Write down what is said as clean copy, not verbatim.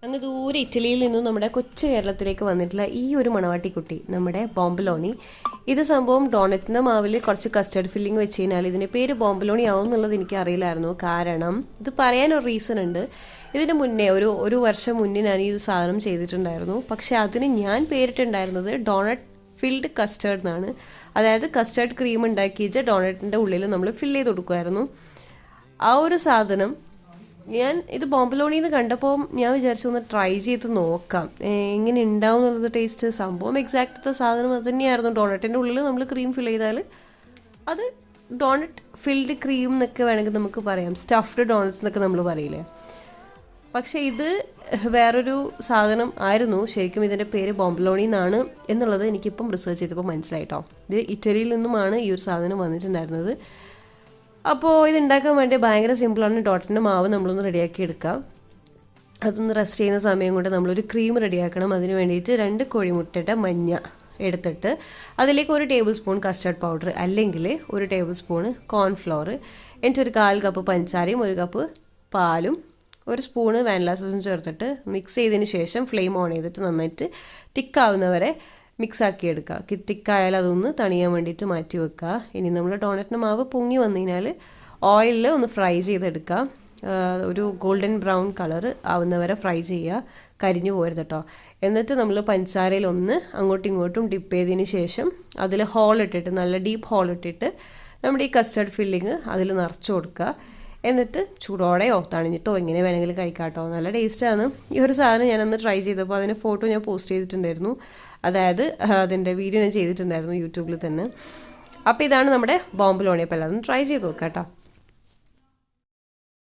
അങ്ങ് ദൂരെ ഇറ്റലിയിൽ നിന്നും നമ്മുടെ കൊച്ചു കേരളത്തിലേക്ക് വന്നിട്ടുള്ള ഈ ഒരു മണവാട്ടിക്കുട്ടി നമ്മുടെ ബോംബലോണി. ഇത് സംഭവം ഡോണറ്റിൻ്റെ മാവിൽ കുറച്ച് കസ്റ്റർഡ് ഫില്ലിംഗ് വെച്ച് കഴിഞ്ഞാൽ ഇതിൻ്റെ പേര് ബോംബലോണി ആവും എന്നുള്ളത് എനിക്ക് അറിയില്ലായിരുന്നു. കാരണം ഇത് പറയാനൊരു റീസൺ ഉണ്ട്. ഇതിന് മുന്നേ ഒരു വർഷം മുന്നേ ഞാൻ ഈ സാധനം ചെയ്തിട്ടുണ്ടായിരുന്നു. പക്ഷെ അതിന് ഞാൻ പേരിട്ടുണ്ടായിരുന്നത് ഡോണറ്റ് ഫിൽഡ് കസ്റ്റേർഡ് എന്നാണ്. അതായത് കസ്റ്റേർഡ് ക്രീം ഉണ്ടാക്കിയിട്ട് ഡോണറ്റിൻ്റെ ഉള്ളിൽ നമ്മൾ ഫില്ല് ചെയ്ത് കൊടുക്കുമായിരുന്നു. ആ ഒരു സാധനം ഇത് ബോംബലോണിന്ന് കണ്ടപ്പോൾ ഞാൻ വിചാരിച്ചു ഒന്ന് ട്രൈ ചെയ്ത് നോക്കാം എങ്ങനെ ഉണ്ടാവും എന്നുള്ളത് ടേസ്റ്റ്. സംഭവം എക്സാക്റ്റ് സാധനം അത് തന്നെയായിരുന്നു. ഡോണറ്റിൻ്റെ ഉള്ളിൽ നമ്മൾ ക്രീം ഫിൽ ചെയ്താൽ അത് ഡോണറ്റ് ഫിൽഡ് ക്രീം എന്നൊക്കെ വേണമെങ്കിൽ നമുക്ക് പറയാം. സ്റ്റഫ്ഡ് ഡോണറ്റ്സ് എന്നൊക്കെ നമ്മൾ പറയില്ലേ. പക്ഷെ ഇത് വേറൊരു സാധനം ആയിരുന്നു. ശരിക്കും ഇതിൻ്റെ പേര് ബോംബലോണി എന്നാണ് എന്നുള്ളത് എനിക്കിപ്പം റിസർച്ച് ചെയ്തപ്പോൾ മനസ്സിലായിട്ടോ. ഇത് ഇറ്റലിയിൽ നിന്നുമാണ് ഈ ഒരു സാധനം വന്നിട്ടുണ്ടായിരുന്നത്. അപ്പോൾ ഇത് ഉണ്ടാക്കാൻ വേണ്ടി ഭയങ്കര സിമ്പിളാണ്. ഡോട്ടിൻ്റെ മാവ് നമ്മളൊന്ന് റെഡിയാക്കി എടുക്കാം. അതൊന്ന് റെസ്റ്റ് ചെയ്യുന്ന സമയം കൊണ്ട് നമ്മളൊരു ക്രീം റെഡിയാക്കണം. അതിന് വേണ്ടിയിട്ട് 2 കോഴിമുട്ടയുടെ മഞ്ഞ എടുത്തിട്ട് അതിലേക്ക് 1 ടേബിൾ സ്പൂൺ കസ്റ്റർഡ് പൗഡർ അല്ലെങ്കിൽ 1 ടേബിൾ സ്പൂൺ കോൺഫ്ലോർ, എന്നിട്ട് 1/4 കപ്പ് പഞ്ചസാരയും 1 കപ്പ് പാലും 1 സ്പൂണ് വാനില എസൻസും ചേർത്തിട്ട് മിക്സ് ചെയ്തതിന് ശേഷം ഫ്ലെയിം ഓൺ ചെയ്തിട്ട് നന്നായിട്ട് തിക്കാവുന്നവരെ മിക്സാക്കി എടുക്കുക. തിക്കായാൽ അതൊന്ന് തണിയാൻ വേണ്ടിയിട്ട് മാറ്റി വെക്കുക. ഇനി നമ്മൾ ഡോണറ്റിൻ്റെ മാവ് പൊങ്ങി വന്നു കഴിഞ്ഞാൽ ഓയിലിൽ ഒന്ന് ഫ്രൈ ചെയ്തെടുക്കുക. ഒരു ഗോൾഡൻ ബ്രൗൺ കളർ ആവുന്നവരെ ഫ്രൈ ചെയ്യുക. കരിഞ്ഞു പോരുത് കേട്ടോ. എന്നിട്ട് നമ്മൾ പഞ്ചസാരയിൽ ഒന്ന് അങ്ങോട്ടും ഇങ്ങോട്ടും ഡിപ്പ് ചെയ്തതിന് ശേഷം അതിൽ ഹോളിട്ടിട്ട് നല്ല ഡീപ്പ് ഹോളിട്ടിട്ട് നമ്മുടെ ഈ കസ്റ്റർഡ് ഫില്ലിങ് അതിൽ നിറച്ച് കൊടുക്കുക. എന്നിട്ട് ചൂടോടെയോ തണിഞ്ഞിട്ടോ എങ്ങനെ വേണമെങ്കിലും കഴിക്കാം കേട്ടോ. നല്ല ടേസ്റ്റാണ്. ഈ ഒരു സാധനം ഞാനൊന്ന് ട്രൈ ചെയ്തപ്പോൾ അതിൻ്റെ ഫോട്ടോ ഞാൻ പോസ്റ്റ് ചെയ്തിട്ടുണ്ടായിരുന്നു. അതായത് അതിൻ്റെ വീഡിയോ ഞാൻ ചെയ്തിട്ടുണ്ടായിരുന്നു യൂട്യൂബിൽ തന്നെ. അപ്പോൾ ഇതാണ് നമ്മുടെ ബോംബലോണി. അപ്പോൾ എല്ലാവരും ട്രൈ ചെയ്ത് നോക്കാം കേട്ടോ.